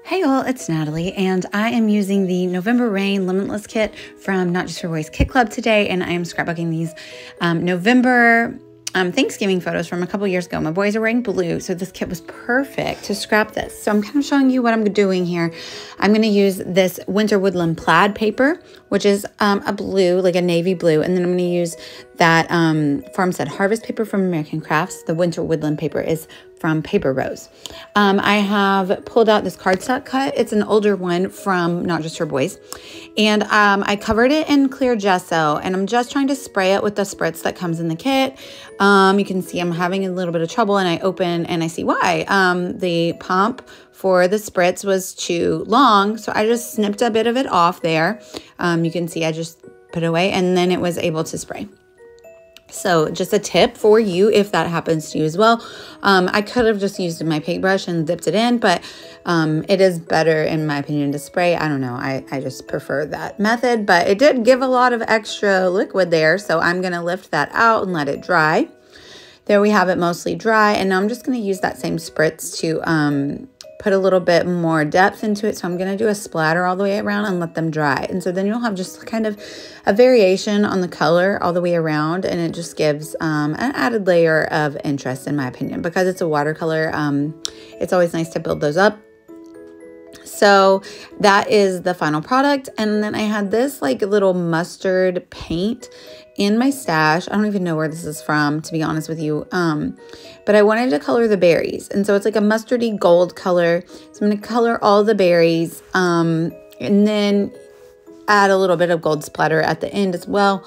Hey all, it's Natalie, and I am using the November Rain Limitless Kit from Not Just for Boys Kit Club today, and I am scrapbooking these November Thanksgiving photos from a couple years ago. My boys are wearing blue, so this kit was perfect to scrap this. So I'm kind of showing you what I'm doing here. I'm going to use this Winter Woodland Plaid paper, which is a blue, like a navy blue, and then I'm going to use that Farmstead Harvest paper from American Crafts. The Winter Woodland paper is from Paper Rose. I have pulled out this cardstock cut. It's an older one from Not Just for Boys. And I covered it in clear gesso, and I'm just trying to spray it with the spritz that comes in the kit. You can see I'm having a little bit of trouble, and I open and I see why. The pump for the spritz was too long, so I just snipped a bit of it off there. You can see I just put it away, and then it was able to spray. So just a tip for you if that happens to you as well. I could have just used my paintbrush and dipped it in, but it is better in my opinion to spray. I don't know. I just prefer that method, but it did give a lot of extra liquid there. So I'm going to lift that out and let it dry. There we have it mostly dry. And now I'm just going to use that same spritz to put a little bit more depth into it. So I'm going to do a splatter all the way around and let them dry. And so then you'll have just kind of a variation on the color all the way around. And it just gives an added layer of interest in my opinion. Because it's a watercolor, it's always nice to build those up. So that is the final product. And then I had this like little mustard paint in my stash. I don't even know where this is from, to be honest with you. But I wanted to color the berries. And so it's like a mustardy gold color. So I'm going to color all the berries and then add a little bit of gold splatter at the end as well.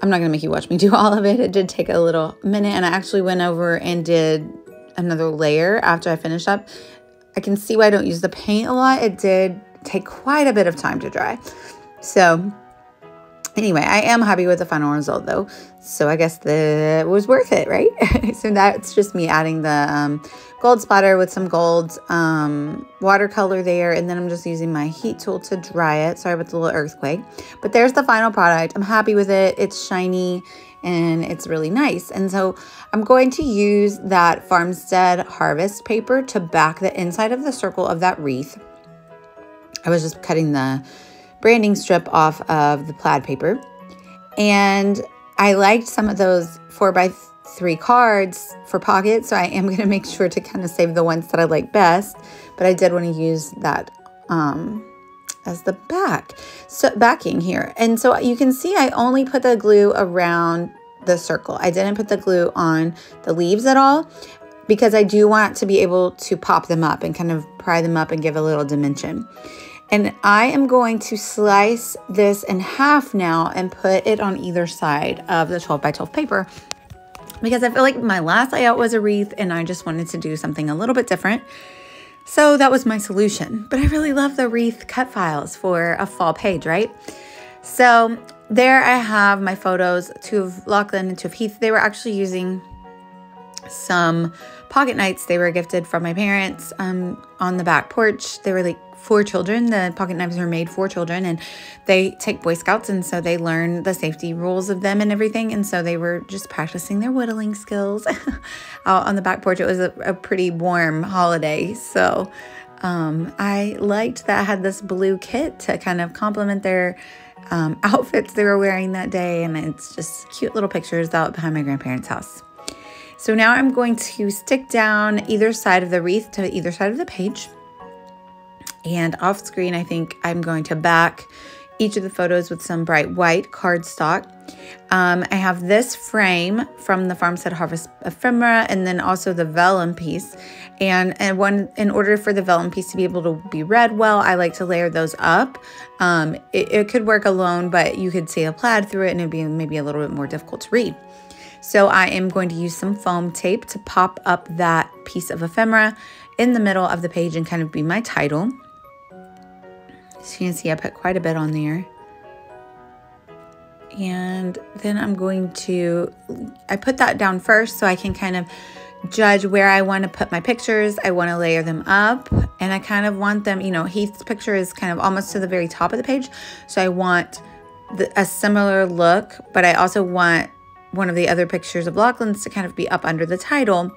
I'm not going to make you watch me do all of it. It did take a little minute, and I actually went over and did another layer after I finished up. I can see why I don't use the paint a lot. It did take quite a bit of time to dry. So anyway, I am happy with the final result though. So I guess it was worth it, right? So that's just me adding the gold splatter with some gold watercolor there. And then I'm just using my heat tool to dry it. Sorry about the little earthquake. But there's the final product. I'm happy with it. It's shiny and it's really nice. And so I'm going to use that Farmstead Harvest paper to back the inside of the circle of that wreath. I was just cutting the branding strip off of the plaid paper. And I liked some of those 4x3 cards for pockets. So I am going to make sure to kind of save the ones that I like best. But I did want to use that as the backing here. And so you can see I only put the glue around the circle. I didn't put the glue on the leaves at all because I do want to be able to pop them up and kind of pry them up and give a little dimension. And I am going to slice this in half now and put it on either side of the 12x12 paper because I feel like my last layout was a wreath and I just wanted to do something a little bit different. So that was my solution. But I really love the wreath cut files for a fall page, right? So there I have my photos, two of Lachlan and two of Heath. They were actually using some pocket knives they were gifted from my parents on the back porch. They were like for children. The pocket knives are made for children, and they take Boy Scouts, and so they learn the safety rules of them and everything. And so they were just practicing their whittling skills out on the back porch. It was a pretty warm holiday, so I liked that I had this blue kit to kind of complement their outfits they were wearing that day, and it's just cute little pictures out behind my grandparents' house. So now I'm going to stick down either side of the wreath to either side of the page. And off screen, I think I'm going to back each of the photos with some bright white cardstock. I have this frame from the Farmstead Harvest ephemera, and then also the vellum piece. And in order for the vellum piece to be able to be read well, I like to layer those up. It could work alone, but you could see a plaid through it, and it'd be maybe a little bit more difficult to read. So I am going to use some foam tape to pop up that piece of ephemera in the middle of the page and kind of be my title. So you can see I put quite a bit on there. And then I put that down first so I can kind of judge where I want to put my pictures. I want to layer them up, and I kind of want them, Heath's picture is kind of almost to the very top of the page. So I want a similar look, but I also want one of the other pictures of Lachlan's to kind of be up under the title.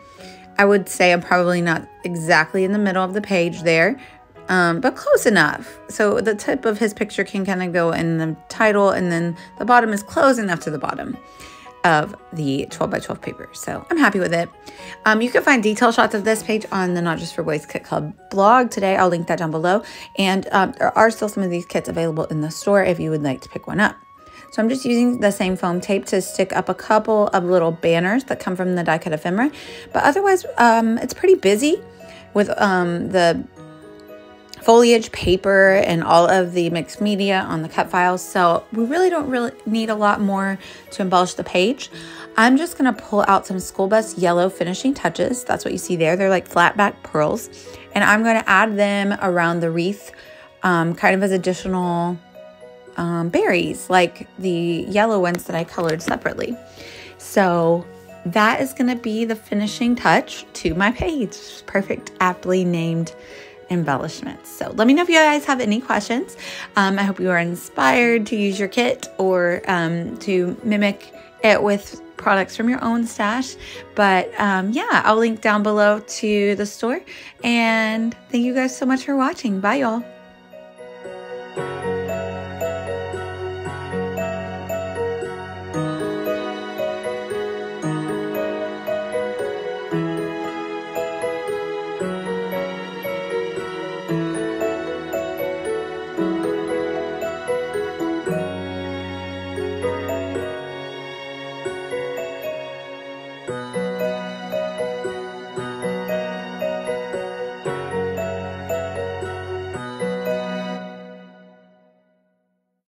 I would say I'm probably not exactly in the middle of the page there, but close enough. So the tip of his picture can kind of go in the title, and then the bottom is close enough to the bottom of the 12 by 12 paper. So I'm happy with it. You can find detail shots of this page on the Not Just for Boys Kit Club blog today. I'll link that down below. And there are still some of these kits available in the store if you would like to pick one up. So I'm just using the same foam tape to stick up a couple of little banners that come from the die cut ephemera. But otherwise, it's pretty busy with the foliage paper and all of the mixed media on the cut files. So we don't need a lot more to embellish the page. I'm just going to pull out some School Best yellow finishing touches. That's what you see there. They're like flat back pearls. And I'm going to add them around the wreath kind of as additional berries, like the yellow ones that I colored separately. So that is going to be the finishing touch to my page. Perfect, aptly named embellishments. So let me know if you guys have any questions. I hope you are inspired to use your kit or to mimic it with products from your own stash. But yeah, I'll link down below to the store. And thank you guys so much for watching. Bye, y'all.